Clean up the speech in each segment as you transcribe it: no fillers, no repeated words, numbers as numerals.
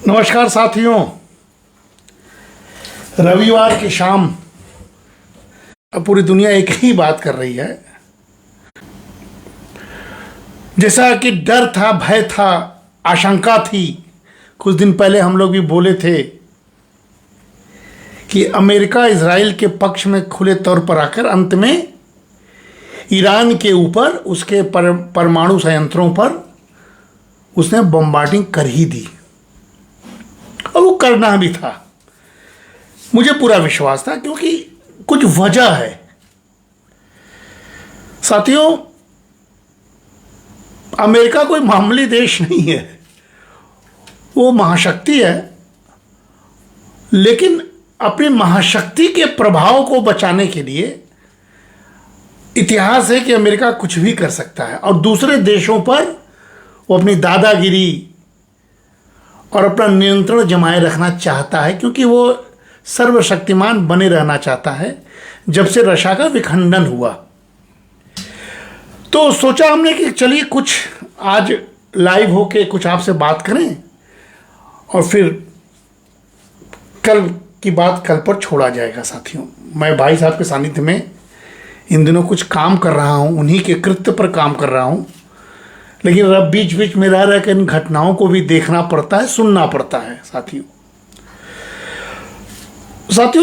नमस्कार साथियों। रविवार की शाम अब पूरी दुनिया एक ही बात कर रही है। जैसा कि डर था, भय था, आशंका थी। कुछ दिन पहले हम लोग भी बोले थे कि अमेरिका इजराइल के पक्ष में खुले तौर पर आकर अंत में ईरान के ऊपर उसके परमाणु संयंत्रों पर उसने बम्बार्डिंग कर ही दी, और वो करना भी था। मुझे पूरा विश्वास था क्योंकि कुछ वजह है। साथियों, अमेरिका कोई मामूली देश नहीं है, वो महाशक्ति है, लेकिन अपनी महाशक्ति के प्रभाव को बचाने के लिए इतिहास है कि अमेरिका कुछ भी कर सकता है और दूसरे देशों पर वो अपनी दादागिरी और अपना नियंत्रण जमाए रखना चाहता है, क्योंकि वो सर्वशक्तिमान बने रहना चाहता है। जब से रशिया का विखंडन हुआ तो सोचा हमने कि चलिए कुछ आज लाइव होके कुछ आपसे बात करें और फिर कल की बात कल पर छोड़ा जाएगा। साथियों, मैं भाई साहब के सानिध्य में इन दिनों कुछ काम कर रहा हूं, उन्हीं के कृत्य पर काम कर रहा हूं, लेकिन अब बीच बीच में रह रह कर इन घटनाओं को भी देखना पड़ता है, सुनना पड़ता है। साथियों,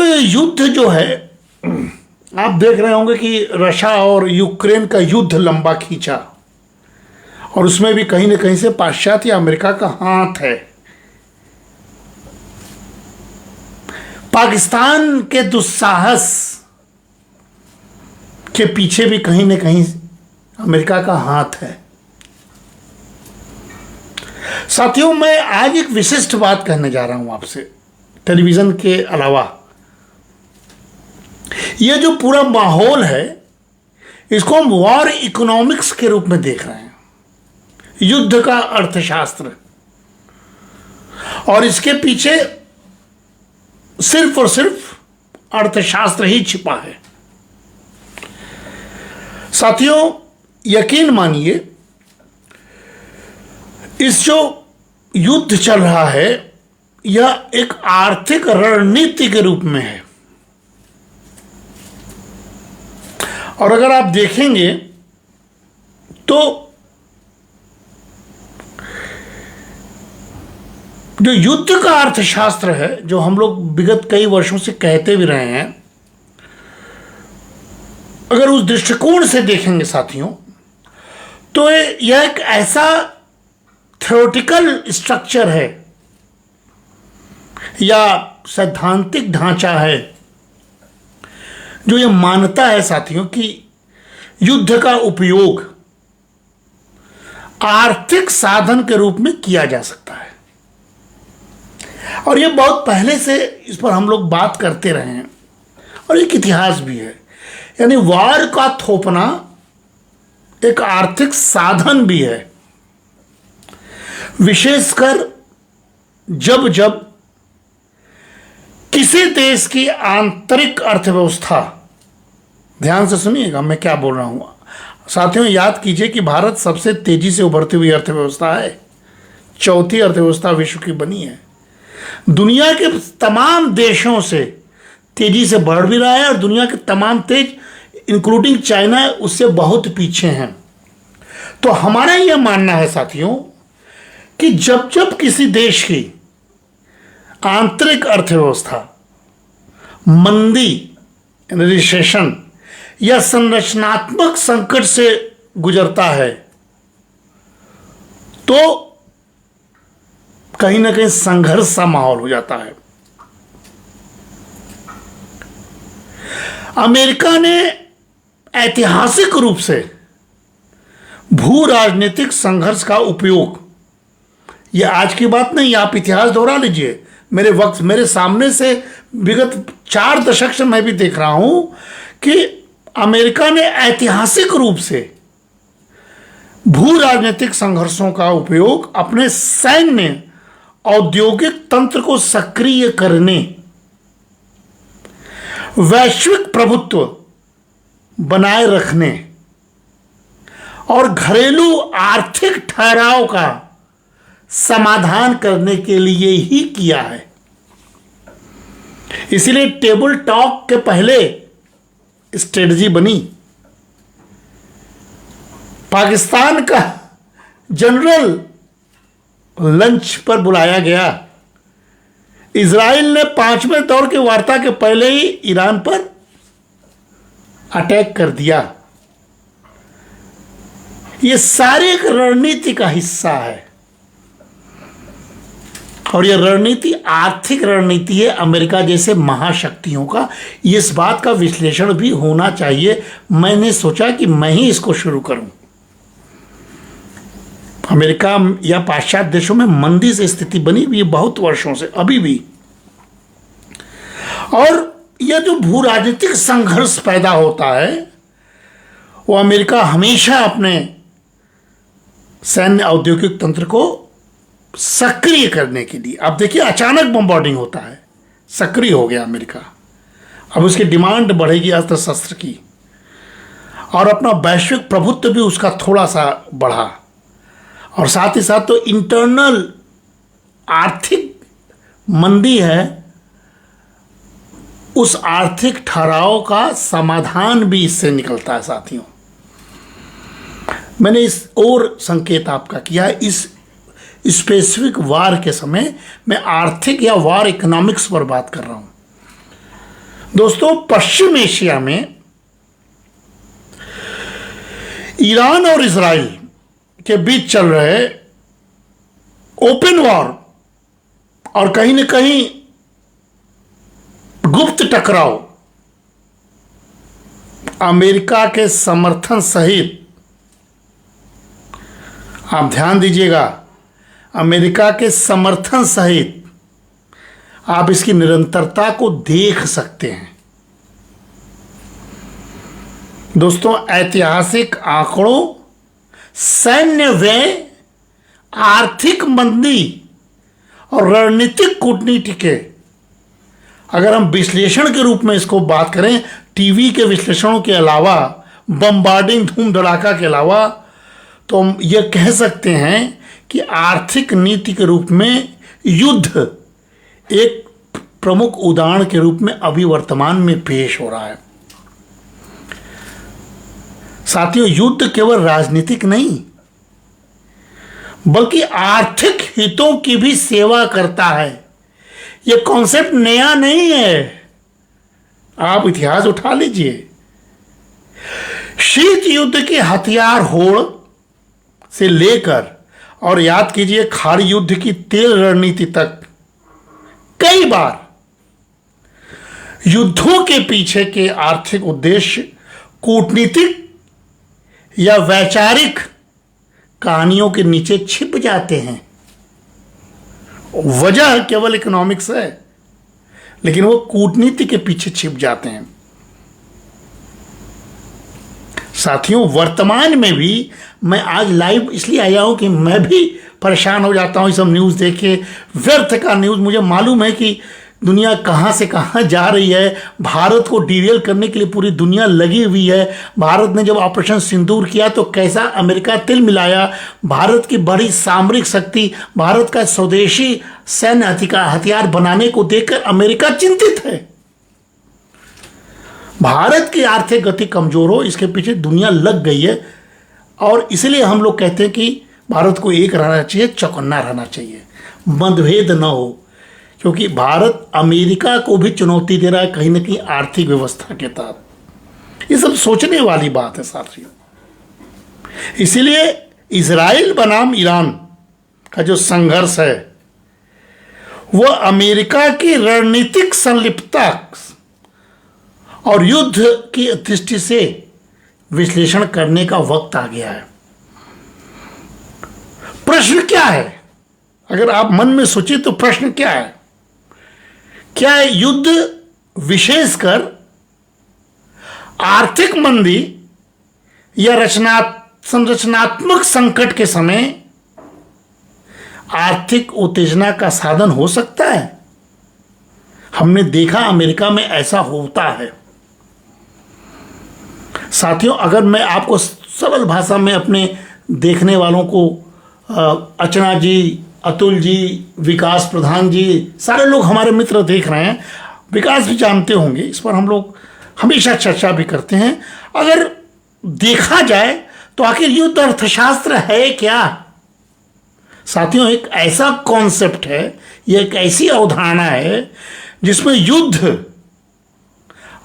ये युद्ध जो है, आप देख रहे होंगे कि रशिया और यूक्रेन का युद्ध लंबा खींचा और उसमें भी कहीं ना कहीं से पाश्चात्य अमेरिका का हाथ है। पाकिस्तान के दुस्साहस के पीछे भी कहीं ना कहीं अमेरिका का हाथ है। साथियों, मैं आज एक विशिष्ट बात कहने जा रहा हूं आपसे। टेलीविजन के अलावा यह जो पूरा माहौल है, इसको हम वॉर इकोनॉमिक्स के रूप में देख रहे हैं, युद्ध का अर्थशास्त्र, और इसके पीछे सिर्फ और सिर्फ अर्थशास्त्र ही छिपा है। साथियों, यकीन मानिए, इस जो युद्ध चल रहा है यह एक आर्थिक रणनीति के रूप में है। और अगर आप देखेंगे तो जो युद्ध का अर्थशास्त्र है, जो हम लोग विगत कई वर्षों से कहते भी रहे हैं, अगर उस दृष्टिकोण से देखेंगे साथियों, तो यह एक ऐसा थ्योरेटिकल स्ट्रक्चर है या सैद्धांतिक ढांचा है जो यह मानता है साथियों कि युद्ध का उपयोग आर्थिक साधन के रूप में किया जा सकता है। और यह बहुत पहले से इस पर हम लोग बात करते रहे हैं और एक इतिहास भी है। यानी वार का थोपना एक आर्थिक साधन भी है, विशेषकर जब जब किसी देश की आंतरिक अर्थव्यवस्था, ध्यान से सुनिएगा मैं क्या बोल रहा हूं साथियों, याद कीजिए कि भारत सबसे तेजी से उभरती हुई अर्थव्यवस्था है, चौथी अर्थव्यवस्था विश्व की बनी है, दुनिया के तमाम देशों से तेजी से बढ़ भी रहा है और दुनिया के तमाम तेज इंक्लूडिंग चाइना उससे बहुत पीछे हैं। तो हमारा यह मानना है साथियों कि जब जब किसी देश की आंतरिक अर्थव्यवस्था मंदी, रिसेशन या संरचनात्मक संकट से गुजरता है, तो कहीं ना कहीं संघर्ष सा माहौल हो जाता है। अमेरिका ने ऐतिहासिक रूप से भू राजनीतिक संघर्ष का उपयोग, यह आज की बात नहीं, आप इतिहास दोहरा लीजिए, मेरे सामने से विगत 4 दशक से मैं भी देख रहा हूं कि अमेरिका ने ऐतिहासिक रूप से भू राजनीतिक संघर्षों का उपयोग अपने सैन्य औद्योगिक तंत्र को सक्रिय करने, वैश्विक प्रभुत्व बनाए रखने और घरेलू आर्थिक ठहराव का समाधान करने के लिए ही किया है। इसलिए टेबल टॉक के पहले स्ट्रेटजी बनी। पाकिस्तान का जनरल लंच पर बुलाया गया। इजराइल ने 5वें दौर की वार्ता के पहले ही ईरान पर अटैक कर दिया। यह सारी एक रणनीति का हिस्सा है, और यह रणनीति आर्थिक रणनीति है अमेरिका जैसे महाशक्तियों का। इस बात का विश्लेषण भी होना चाहिए। मैंने सोचा कि मैं ही इसको शुरू करूं। अमेरिका या पाश्चात्य देशों में मंदी से स्थिति बनी हुई है बहुत वर्षों से, अभी भी। और यह जो भू राजनीतिक संघर्ष पैदा होता है, वो अमेरिका हमेशा अपने सैन्य औद्योगिक तंत्र को सक्रिय करने के लिए, अब देखिए अचानक बम्बार्डिंग होता है, सक्रिय हो गया अमेरिका। अब उसकी डिमांड बढ़ेगी अस्त्र शस्त्र की, और अपना वैश्विक प्रभुत्व भी उसका थोड़ा सा बढ़ा। और साथ ही साथ तो इंटरनल आर्थिक मंदी है, उस आर्थिक ठहराव का समाधान भी इससे निकलता है। साथियों, मैंने इस और संकेत आपका किया है। इस स्पेसिफिक वार के समय मैं आर्थिक या वार इकोनॉमिक्स पर बात कर रहा हूं। दोस्तों, पश्चिम एशिया में ईरान और इजराइल के बीच चल रहे ओपन वॉर और कहीं न कहीं गुप्त टकराव अमेरिका के समर्थन सहित, आप ध्यान दीजिएगा, अमेरिका के समर्थन सहित आप इसकी निरंतरता को देख सकते हैं। दोस्तों, ऐतिहासिक आंकड़ों, सैन्य व्यय, आर्थिक मंदी और रणनीतिक कूटनीति के, अगर हम विश्लेषण के रूप में इसको बात करें, टीवी के विश्लेषणों के अलावा, बम्बार्डिंग धूम धड़ाका के अलावा, तो हम यह कह सकते हैं कि आर्थिक नीति के रूप में युद्ध एक प्रमुख उदाहरण के रूप में अभी वर्तमान में पेश हो रहा है। साथियों, युद्ध केवल राजनीतिक नहीं बल्कि आर्थिक हितों की भी सेवा करता है। यह कॉन्सेप्ट नया नहीं है, आप इतिहास उठा लीजिए। शीत युद्ध के हथियार होड़ से लेकर और याद कीजिए खाड़ी युद्ध की तेल रणनीति तक, कई बार युद्धों के पीछे के आर्थिक उद्देश्य कूटनीतिक या वैचारिक कहानियों के नीचे छिप जाते हैं। वजह केवल इकोनॉमिक्स है, लेकिन वो कूटनीति के पीछे छिप जाते हैं। साथियों, वर्तमान में भी मैं आज लाइव इसलिए आया हूं कि मैं भी परेशान हो जाता हूं ये सब न्यूज़ देख के, व्यर्थ का न्यूज़। मुझे मालूम है कि दुनिया कहां से कहां जा रही है, भारत को डिरेल करने के लिए पूरी दुनिया लगी हुई है। भारत ने जब ऑपरेशन सिंदूर किया तो कैसा अमेरिका तिल मिलाया। भारत की बड़ी सामरिक शक्ति, भारत का स्वदेशी सैन्य हथियार बनाने को देखकर अमेरिका चिंतित है। भारत की आर्थिक गति कमजोर हो, इसके पीछे दुनिया लग गई है। और इसलिए हम लोग कहते हैं कि भारत को एक रहना चाहिए, चौकन्ना रहना चाहिए, मतभेद न हो, क्योंकि भारत अमेरिका को भी चुनौती दे रहा है कहीं ना कहीं आर्थिक व्यवस्था के तहत। ये सब सोचने वाली बात है साथियों। इसीलिए इजराइल बनाम ईरान का जो संघर्ष है वह अमेरिका की रणनीतिक संलिप्तता और युद्ध की दृष्टि से विश्लेषण करने का वक्त आ गया है। प्रश्न क्या है, अगर आप मन में सोचिए तो प्रश्न क्या है? क्या युद्ध विशेषकर आर्थिक मंदी या संरचनात्मक संकट के समय आर्थिक उत्तेजना का साधन हो सकता है? हमने देखा अमेरिका में ऐसा होता है। साथियों, अगर मैं आपको सरल भाषा में अपने देखने वालों को, अर्चना जी अतुल जी, विकास प्रधान जी, सारे लोग हमारे मित्र देख रहे हैं, विकास भी जानते होंगे, इस पर हम लोग हमेशा चर्चा भी करते हैं। अगर देखा जाए तो आखिर युद्ध अर्थशास्त्र है क्या? साथियों, एक ऐसा कॉन्सेप्ट है, यह एक ऐसी अवधारणा है जिसमें युद्ध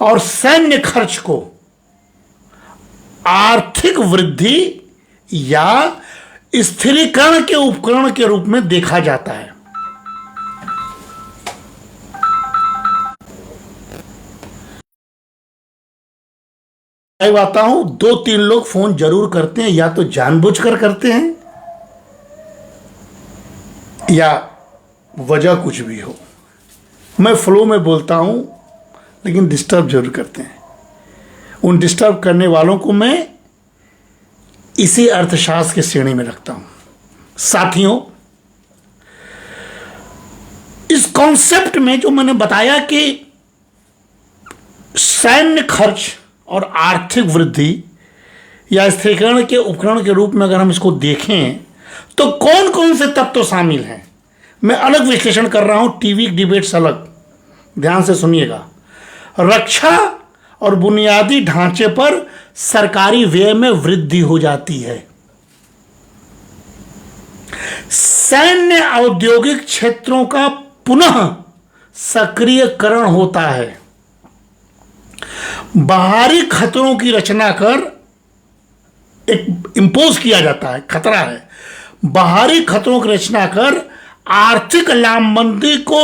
और सैन्य खर्च को आर्थिक वृद्धि या स्थिरीकरण के उपकरण के रूप में देखा जाता है। मैं बताता हूं, 2-3 लोग फोन जरूर करते हैं, या तो जानबूझकर करते हैं या वजह कुछ भी हो। मैं फ्लो में बोलता हूं, लेकिन डिस्टर्ब जरूर करते हैं। उन डिस्टर्ब करने वालों को मैं इसी अर्थशास्त्र की श्रेणी में रखता हूं। साथियों, इस कॉन्सेप्ट में जो मैंने बताया कि सैन्य खर्च और आर्थिक वृद्धि या स्थिरीकरण के उपकरण के रूप में अगर हम इसको देखें तो कौन कौन से तत्व शामिल हैं, मैं अलग विश्लेषण कर रहा हूं, टीवी डिबेट्स अलग, ध्यान से सुनिएगा। रक्षा और बुनियादी ढांचे पर सरकारी व्यय में वृद्धि हो जाती है। सैन्य औद्योगिक क्षेत्रों का पुनः सक्रियकरण होता है। बाहरी खतरों की रचना कर एक इंपोज किया जाता है, खतरा है, बाहरी खतरों की रचना कर आर्थिक लामबंदी को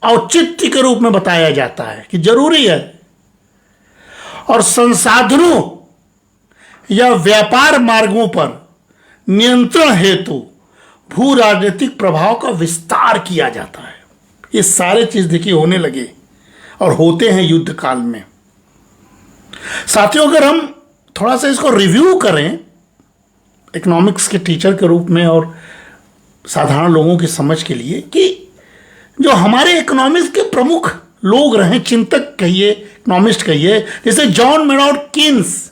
औचित्य के रूप में बताया जाता है कि जरूरी है, और संसाधनों या व्यापार मार्गों पर नियंत्रण हेतु भू राजनीतिक प्रभाव का विस्तार किया जाता है। ये सारे चीज देखिए होने लगे और होते हैं युद्ध काल में। साथियों, अगर हम थोड़ा सा इसको रिव्यू करें इकोनॉमिक्स के टीचर के रूप में और साधारण लोगों की समझ के लिए, कि जो हमारे इकोनॉमिक्स के प्रमुख लोग रहे, चिंतक कहिए, इकोनॉमिस्ट कहिए, जैसे John Maynard Keynes,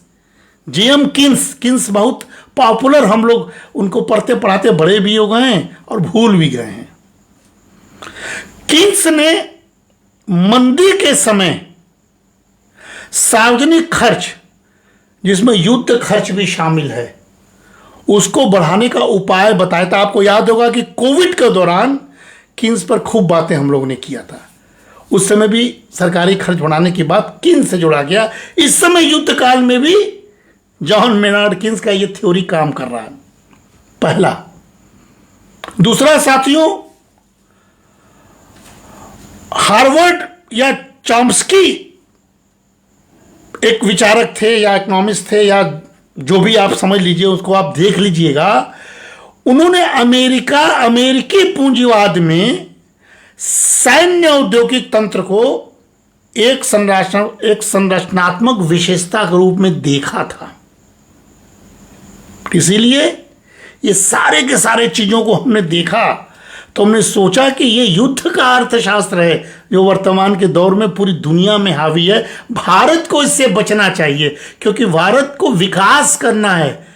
GM Keynes. Keynes बहुत पॉपुलर, हम लोग उनको पढ़ते पढ़ाते बड़े भी हो गए हैं और भूल भी गए हैं। कीन्स ने मंदी के समय सार्वजनिक खर्च, जिसमें युद्ध खर्च भी शामिल है, उसको बढ़ाने का उपाय बताया था। आपको याद होगा कि कोविड के दौरान कीन्स पर खूब बातें हम लोगों ने किया था। उस समय भी सरकारी खर्च बढ़ाने की बात कीन्स से जोड़ा गया। इस समय युद्ध काल में भी जॉन मेनार्ड कीन्स का यह थ्योरी काम कर रहा है, पहला। दूसरा साथियों, हार्वर्ड या चॉम्स्की एक विचारक थे या इकोनॉमिस्ट थे, या जो भी आप समझ लीजिए, उसको आप देख लीजिएगा। उन्होंने अमेरिकी पूंजीवाद में सैन्य औद्योगिक तंत्र को एक संरचनात्मक विशेषता के रूप में देखा था। इसीलिए ये सारे के सारे चीजों को हमने देखा तो हमने सोचा कि ये युद्ध का अर्थशास्त्र है जो वर्तमान के दौर में पूरी दुनिया में हावी है। भारत को इससे बचना चाहिए, क्योंकि भारत को विकास करना है,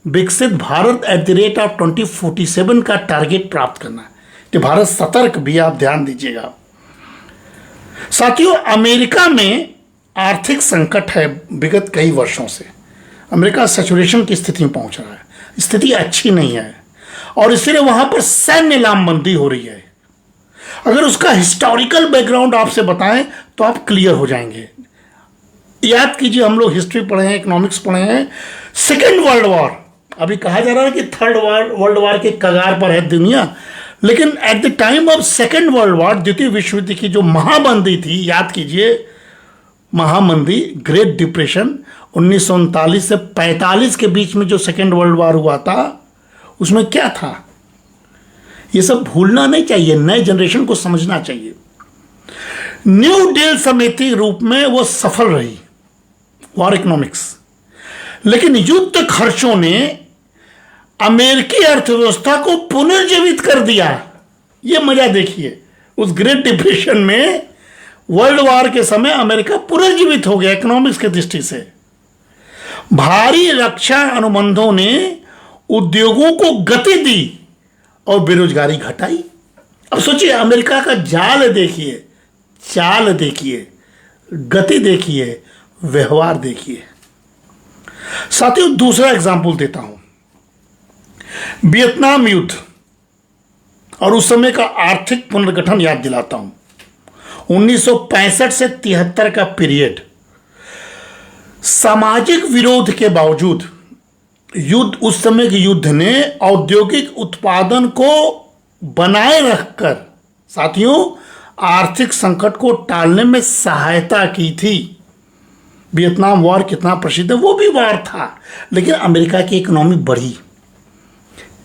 विकसित Bharat at the rate of 2047 का टारगेट प्राप्त करना है। कि भारत सतर्क भी, आप ध्यान दीजिएगा। साथियों, अमेरिका में आर्थिक संकट है विगत कई वर्षों से। अमेरिका सैचुरेशन की स्थिति में पहुंच रहा है, स्थिति अच्छी नहीं है, और इसलिए वहां पर सैन्य लामबंदी हो रही है। अगर उसका हिस्टोरिकल बैकग्राउंड आपसे बताएं तो आप क्लियर हो जाएंगे। याद कीजिए, हम लोग हिस्ट्री पढ़े हैं, इकोनॉमिक्स पढ़े हैं। सेकेंड वर्ल्ड वॉर, अभी कहा जा रहा है कि थर्ड वर्ल्ड वॉर के कगार पर है दुनिया, लेकिन at the time of second world war, द्वितीय विश्व युद्ध की जो महामंदी थी, याद कीजिए, महामंदी, ग्रेट डिप्रेशन, 1939 से 45 के बीच में जो सेकेंड वर्ल्ड वॉर हुआ था, उसमें क्या था, ये सब भूलना नहीं चाहिए, नए जनरेशन को समझना चाहिए। न्यू डील समिति रूप में वो सफल रही वॉर इकोनॉमिक्स, लेकिन युद्ध खर्चों ने अमेरिकी अर्थव्यवस्था को पुनर्जीवित कर दिया। ये मजा देखिए, उस ग्रेट डिप्रेशन में, वर्ल्ड वॉर के समय अमेरिका पुनर्जीवित हो गया इकोनॉमिक्स की दृष्टि से। भारी रक्षा अनुबंधों ने उद्योगों को गति दी और बेरोजगारी घटाई। अब सोचिए, अमेरिका का जाल देखिए, चाल देखिए, गति देखिए, व्यवहार देखिए। साथियों, दूसरा एग्जाम्पल देता हूं, वियतनाम युद्ध और उस समय का आर्थिक पुनर्गठन याद दिलाता हूं। 1965 से 73 का पीरियड, सामाजिक विरोध के बावजूद युद्ध, उस समय के युद्ध ने औद्योगिक उत्पादन को बनाए रखकर साथियों आर्थिक संकट को टालने में सहायता की थी। वियतनाम वॉर कितना प्रसिद्ध है, वो भी वॉर था, लेकिन अमेरिका की इकोनॉमी बढ़ी।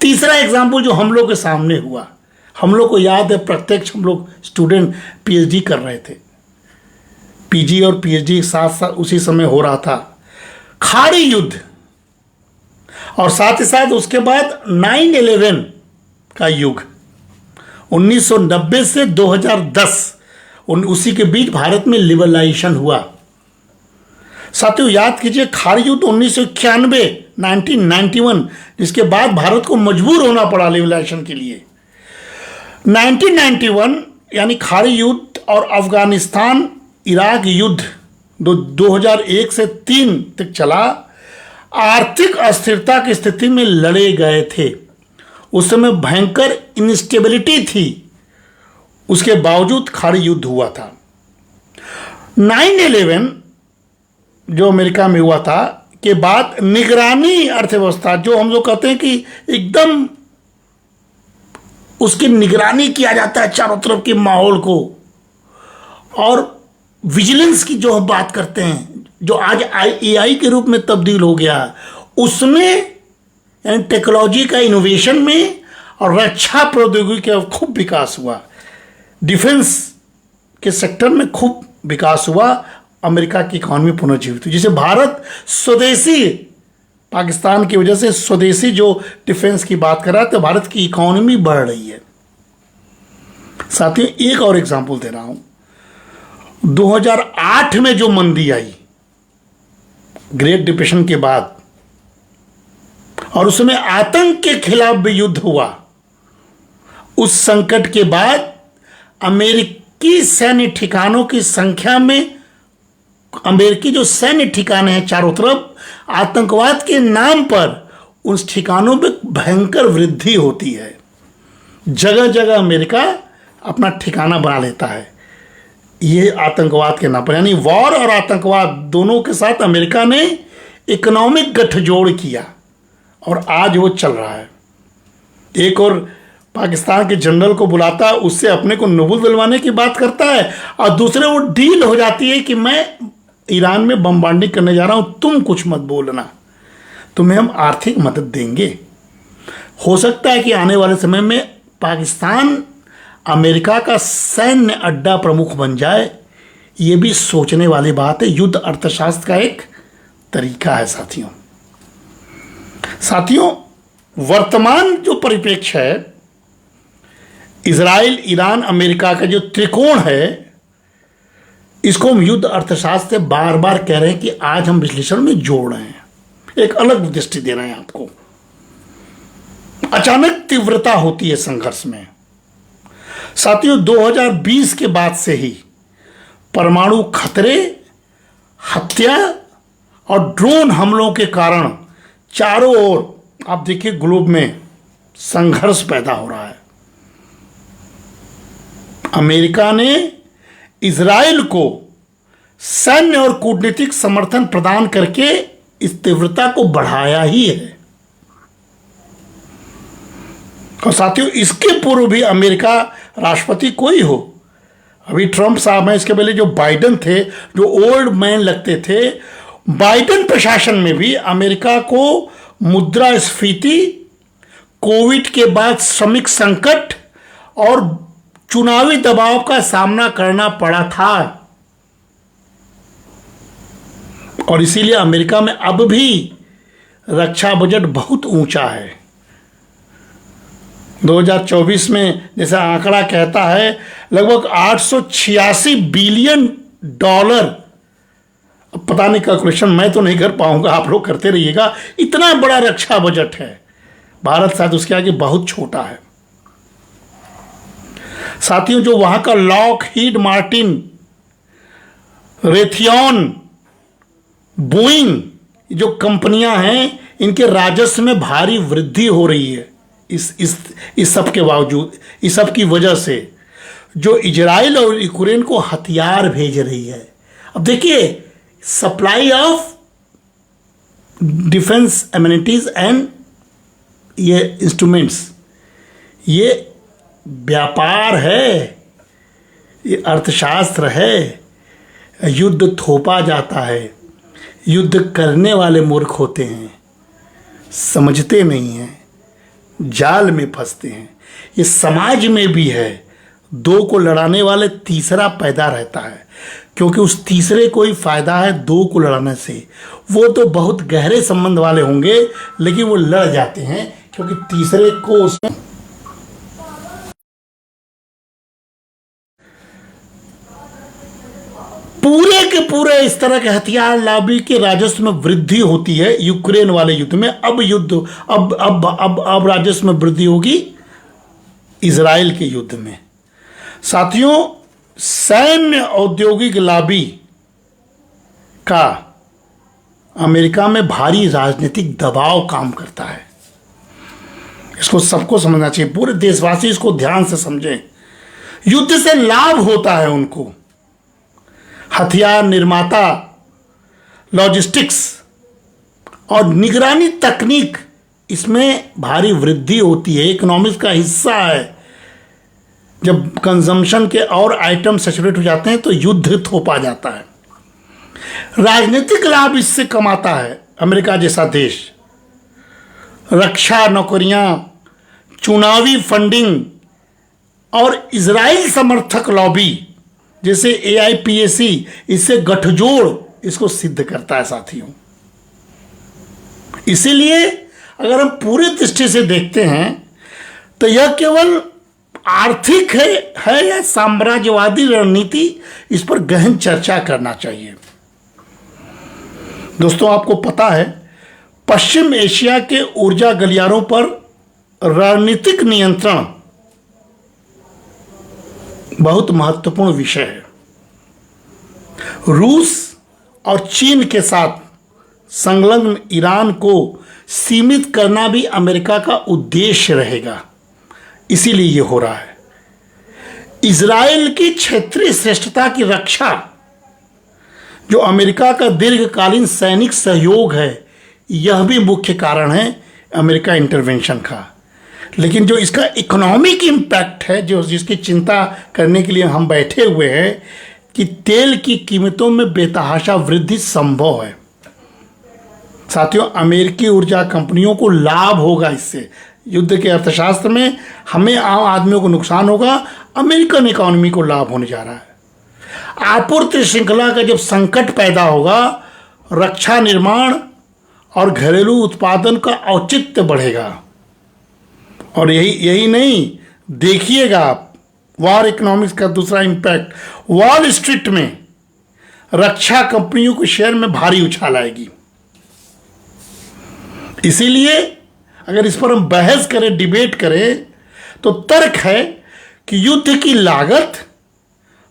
तीसरा एग्जाम्पल जो हम लोग के सामने हुआ, हम लोग को याद है, प्रत्यक्ष हम लोग स्टूडेंट पीएचडी कर रहे थे, पीजी और पीएचडी साथ साथ उसी समय हो रहा था, खाड़ी युद्ध, और साथ ही साथ उसके बाद 9/11 का युग, 1990 से 2010, उसी के बीच भारत में लिबरलाइजेशन हुआ। साथियों याद कीजिए, खाड़ी युद्ध 1991, 1991, जिसके बाद भारत को मजबूर होना पड़ा लिबरलाइजेशन के लिए। 1991 यानी खाड़ी युद्ध और अफगानिस्तान इराक युद्ध 2001 से 3 तक चला। आर्थिक अस्थिरता की स्थिति में लड़े गए थे, उस समय भयंकर इंस्टेबिलिटी थी, उसके बावजूद खाड़ी युद्ध हुआ था। 9/11 जो अमेरिका में हुआ था के बाद निगरानी अर्थव्यवस्था, जो हम लोग कहते हैं कि एकदम उसकी निगरानी किया जाता है चारों तरफ के माहौल को, और विजिलेंस की जो हम बात करते हैं, जो आज एआई के रूप में तब्दील हो गया, उसमें यानी टेक्नोलॉजी का इनोवेशन में और रक्षा प्रौद्योगिकी का खूब विकास हुआ, डिफेंस के सेक्टर में खूब विकास हुआ, अमेरिका की इकॉनमी पुनर्जीवित हुई। जैसे भारत स्वदेशी, पाकिस्तान की वजह से स्वदेशी जो डिफेंस की बात कर रहा है, तो भारत की इकॉनमी बढ़ रही है। साथियों एक और एग्जांपल दे रहा हूं, 2008 में जो मंदी आई ग्रेट डिप्रेशन के बाद, और उसमें आतंक के खिलाफ भी युद्ध हुआ, उस संकट के बाद अमेरिकी सैन्य ठिकानों की संख्या में, अमेरिकी जो सैन्य ठिकाने हैं चारों तरफ, आतंकवाद के नाम पर उन ठिकानों में भयंकर वृद्धि होती है। जगह जगह अमेरिका अपना ठिकाना बना लेता है, ये आतंकवाद के नाम पर, यानी वॉर और आतंकवाद दोनों के साथ अमेरिका ने इकोनॉमिक गठजोड़ किया, और आज वो चल रहा है। एक और पाकिस्तान के जनरल को बुलाता है, उससे अपने को नोबल दिलवाने की बात करता है, और दूसरे वो डील हो जाती है कि मैं ईरान में बमबार्डिंग करने जा रहा हूं, तुम कुछ मत बोलना, तुम्हें हम आर्थिक मदद देंगे। हो सकता है कि आने वाले समय में पाकिस्तान अमेरिका का सैन्य अड्डा प्रमुख बन जाए, ये भी सोचने वाली बात है। युद्ध अर्थशास्त्र का एक तरीका है साथियों। वर्तमान जो परिप्रेक्ष्य है, इजराइल, ईरान, अमेरिका का जो त्रिकोण है, इसको हम युद्ध अर्थशास्त्र से बार बार कह रहे हैं कि आज हम विश्लेषण में जोड़ रहे हैं, एक अलग दृष्टि दे रहे हैं आपको। अचानक तीव्रता होती है संघर्ष में साथियों। 2020 के बाद से ही परमाणु खतरे, हत्या और ड्रोन हमलों के कारण चारों ओर आप देखिए ग्लोब में संघर्ष पैदा हो रहा है। अमेरिका ने इजराइल को सैन्य और कूटनीतिक समर्थन प्रदान करके इस तीव्रता को बढ़ाया ही है। और साथियों इसके पूर्व भी अमेरिका राष्ट्रपति कोई हो, अभी ट्रंप साहब हैं, इसके पहले जो बाइडेन थे, जो ओल्ड मैन लगते थे, बाइडेन प्रशासन में भी अमेरिका को मुद्रास्फीति, कोविड के बाद श्रमिक संकट और चुनावी दबाव का सामना करना पड़ा था। और इसीलिए अमेरिका में अब भी रक्षा बजट बहुत ऊंचा है। 2024 में जैसा आंकड़ा कहता है लगभग 886 बिलियन डॉलर, अब पता नहीं कैलकुलेशन मैं तो नहीं कर पाऊंगा, आप लोग करते रहिएगा। इतना बड़ा रक्षा बजट है, भारत शायद उसके आगे बहुत छोटा है। साथियों, जो वहां का लॉकहीड मार्टिन, रेथियॉन, बोइंग, जो कंपनियां हैं, इनके राजस्व में भारी वृद्धि हो रही है इस सब के बावजूद, इस सब की वजह से, जो इजराइल और यूक्रेन को हथियार भेज रही है। अब देखिए, supply of defence amenities and ये इंस्ट्रूमेंट्स, ये व्यापार है, ये अर्थशास्त्र है। युद्ध थोपा जाता है, युद्ध करने वाले मूर्ख होते हैं, समझते नहीं हैं, जाल में फंसते हैं। ये समाज में भी है, दो को लड़ाने वाले तीसरा पैदा रहता है, क्योंकि उस तीसरे को ही फायदा है दो को लड़ाने से। वो तो बहुत गहरे संबंध वाले होंगे, लेकिन वो लड़ जाते हैं क्योंकि तीसरे को उसमें पूरे के पूरे इस तरह के हथियार लॉबी के राजस्व में वृद्धि होती है यूक्रेन वाले युद्ध में। अब राजस्व में वृद्धि होगी इजराइल के युद्ध में। साथियों, सैन्य औद्योगिक लॉबी का अमेरिका में भारी राजनीतिक दबाव काम करता है। इसको सबको समझना चाहिए, पूरे देशवासी इसको ध्यान से समझें। युद्ध से लाभ होता है उनको, हथियार निर्माता, लॉजिस्टिक्स और निगरानी तकनीक, इसमें भारी वृद्धि होती है, इकोनॉमिक्स का हिस्सा है। जब कंजम्पशन के और आइटम सैचुरेट हो जाते हैं तो युद्ध थोपा जाता है। राजनीतिक लाभ इससे कमाता है अमेरिका जैसा देश। रक्षा नौकरियां, चुनावी फंडिंग और इजराइल समर्थक लॉबी जैसे AIPAC, इससे गठजोड़ इसको सिद्ध करता है साथियों। इसीलिए अगर हम पूरे दृष्टि से देखते हैं तो यह केवल आर्थिक है या साम्राज्यवादी रणनीति, इस पर गहन चर्चा करना चाहिए। दोस्तों, आपको पता है पश्चिम एशिया के ऊर्जा गलियारों पर रणनीतिक नियंत्रण बहुत महत्वपूर्ण विषय है। रूस और चीन के साथ संलग्न ईरान को सीमित करना भी अमेरिका का उद्देश्य रहेगा, इसीलिए यह हो रहा है। इजराइल की क्षेत्रीय श्रेष्ठता की रक्षा, जो अमेरिका का दीर्घकालीन सैनिक सहयोग है, यह भी मुख्य कारण है अमेरिका इंटरवेंशन का। लेकिन जो इसका इकोनॉमिक इम्पैक्ट है, जो जिसकी चिंता करने के लिए हम बैठे हुए हैं, कि तेल की कीमतों में बेतहाशा वृद्धि संभव है। साथियों, अमेरिकी ऊर्जा कंपनियों को लाभ होगा इससे। युद्ध के अर्थशास्त्र में हमें आम आदमियों को नुकसान होगा, अमेरिकन इकोनॉमी को लाभ होने जा रहा है। आपूर्ति श्रृंखला का जब संकट पैदा होगा, रक्षा निर्माण और घरेलू उत्पादन का औचित्य बढ़ेगा। और यही नहीं, देखिएगा आप वॉर इकोनॉमिक्स का दूसरा इंपैक्ट, वॉल स्ट्रीट में रक्षा कंपनियों के शेयर में भारी उछाल आएगी। इसीलिए अगर इस पर हम बहस करें, डिबेट करें, तो तर्क है कि युद्ध की लागत,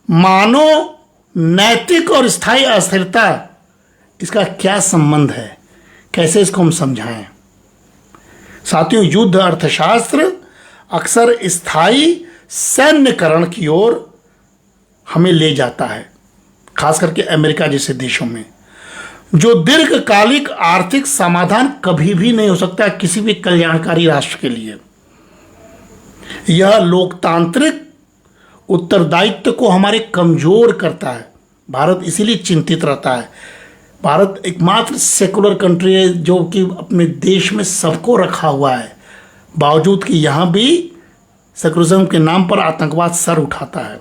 मानव, नैतिक और स्थायी अस्थिरता, इसका क्या संबंध है, कैसे इसको हम समझाएं। साथियों, युद्ध अर्थशास्त्र अक्सर स्थायी सैन्यकरण की ओर हमें ले जाता है, खास करके अमेरिका जैसे देशों में, जो दीर्घकालिक आर्थिक समाधान कभी भी नहीं हो सकता किसी भी कल्याणकारी राष्ट्र के लिए। यह लोकतांत्रिक उत्तरदायित्व को हमारे कमजोर करता है। भारत इसीलिए चिंतित रहता है। भारत एकमात्र सेकुलर कंट्री है जो कि अपने देश में सबको रखा हुआ है, बावजूद कि यहाँ भी सेकुलरिज्म के नाम पर आतंकवाद सर उठाता है।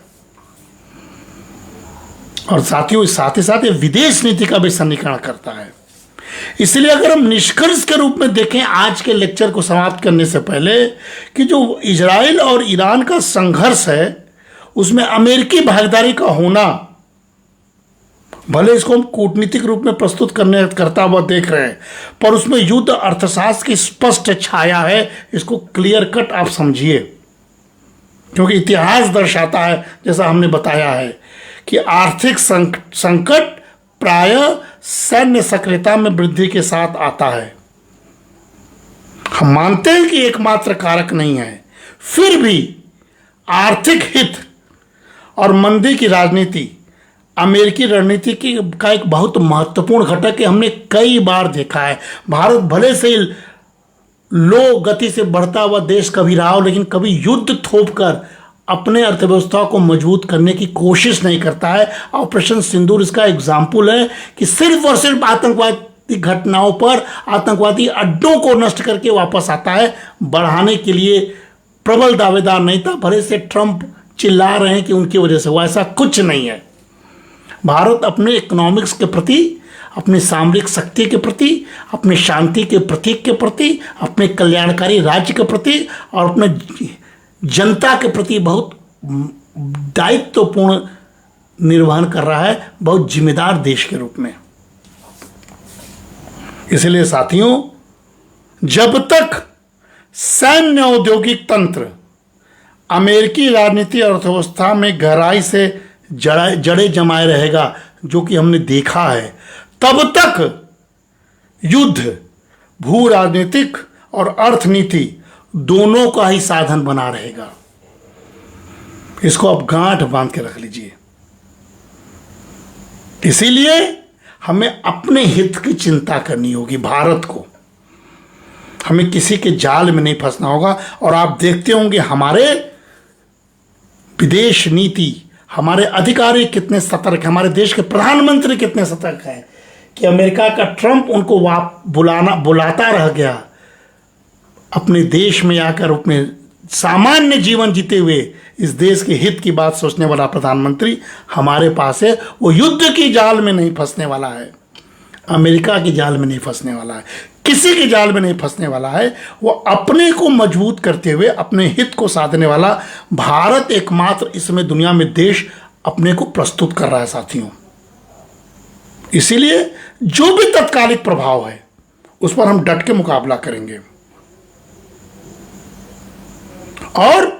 और साथियों, साथ ही साथ ये विदेश नीति का भी सन्निकरण करता है। इसलिए अगर हम निष्कर्ष के रूप में देखें आज के लेक्चर को समाप्त करने से पहले, कि जो इजराइल और ईरान का संघर्ष है, उसमें अमेरिकी भागीदारी का होना, भले इसको हम कूटनीतिक रूप में प्रस्तुत करता हुआ देख रहे हैं, पर उसमें युद्ध अर्थशास्त्र की स्पष्ट छाया है। इसको क्लियर कट आप समझिए। क्योंकि इतिहास दर्शाता है, जैसा हमने बताया है, कि आर्थिक संकट प्रायः सैन्य सक्रियता में वृद्धि के साथ आता है। हम मानते हैं कि एकमात्र कारक नहीं है, फिर भी आर्थिक हित और मंदी की राजनीति अमेरिकी रणनीति का एक बहुत महत्वपूर्ण घटक है। हमने कई बार देखा है, भारत भले से लो गति से बढ़ता हुआ देश कभी रहा हो, लेकिन कभी युद्ध थोपकर अपने अर्थव्यवस्था को मजबूत करने की कोशिश नहीं करता है। ऑपरेशन सिंदूर इसका एग्जाम्पल है कि सिर्फ और सिर्फ आतंकवादी घटनाओं पर, आतंकवादी अड्डों को नष्ट करके वापस आता है। बढ़ाने के लिए प्रबल दावेदार नहीं था, भले से ट्रंप चिल्ला रहे हैं कि उनकी वजह से हुआ, ऐसा कुछ नहीं है। भारत अपने इकोनॉमिक्स के प्रति, अपनी सामरिक शक्ति के प्रति, अपनी शांति के प्रतीक के प्रति, अपने कल्याणकारी राज्य के प्रति और अपने जनता के प्रति बहुत दायित्वपूर्ण निर्वहन कर रहा है, बहुत जिम्मेदार देश के रूप में। इसलिए साथियों, जब तक सैन्य औद्योगिक तंत्र अमेरिकी राजनीति और अर्थव्यवस्था में गहराई से जड़े जमाए रहेगा, जो कि हमने देखा है, तब तक युद्ध भू राजनीतिक और अर्थनीति दोनों का ही साधन बना रहेगा। इसको आप गांठ बांध के रख लीजिए। इसीलिए हमें अपने हित की चिंता करनी होगी। भारत को, हमें किसी के जाल में नहीं फंसना होगा। और आप देखते होंगे हमारे विदेश नीति, हमारे अधिकारी कितने सतर्क हैं, हमारे देश के प्रधानमंत्री कितने सतर्क हैं कि अमेरिका का ट्रंप उनको बुलाता रह गया। अपने देश में आकर अपने सामान्य जीवन जीते हुए इस देश के हित की बात सोचने वाला प्रधानमंत्री हमारे पास है। वो युद्ध की जाल में नहीं फंसने वाला है, अमेरिका की जाल में नहीं फंसने वाला है, किसी के जाल में नहीं फंसने वाला है। वो अपने को मजबूत करते हुए अपने हित को साधने वाला भारत एकमात्र इस समय दुनिया में देश अपने को प्रस्तुत कर रहा है साथियों। इसीलिए जो भी तत्कालिक प्रभाव है उस पर हम डट के मुकाबला करेंगे। और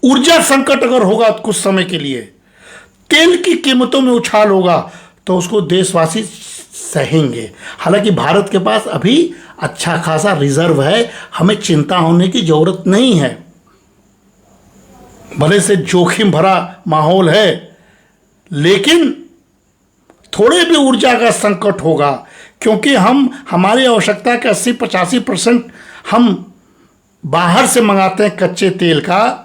ऊर्जा संकट अगर होगा कुछ समय के लिए, तेल की कीमतों में उछाल होगा, तो उसको देशवासी सहेंगे। हालांकि भारत के पास अभी अच्छा खासा रिजर्व है, हमें चिंता होने की जरूरत नहीं है। भले से जोखिम भरा माहौल है, लेकिन थोड़े भी ऊर्जा का संकट होगा, क्योंकि हमारी आवश्यकता के 80-85% हम बाहर से मंगाते हैं कच्चे तेल का।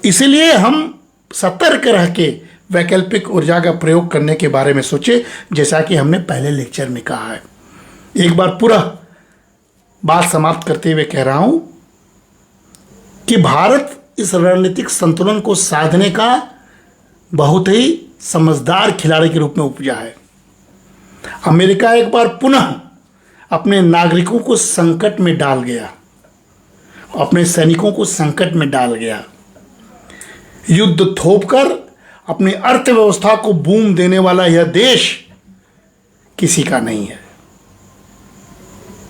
इसलिए हम सतर्क रह के वैकल्पिक ऊर्जा का प्रयोग करने के बारे में सोचे, जैसा कि हमने पहले लेक्चर में कहा है। एक बार पूरा बात समाप्त करते हुए कह रहा हूं कि भारत इस रणनीतिक संतुलन को साधने का बहुत ही समझदार खिलाड़ी के रूप में उपजा है। अमेरिका एक बार पुनः अपने नागरिकों को संकट में डाल गया, अपने सैनिकों को संकट में डाल गया। युद्ध थोपकर अपनी अर्थव्यवस्था को बूम देने वाला यह देश किसी का नहीं है।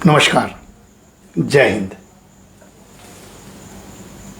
नमस्कार, जय हिंद।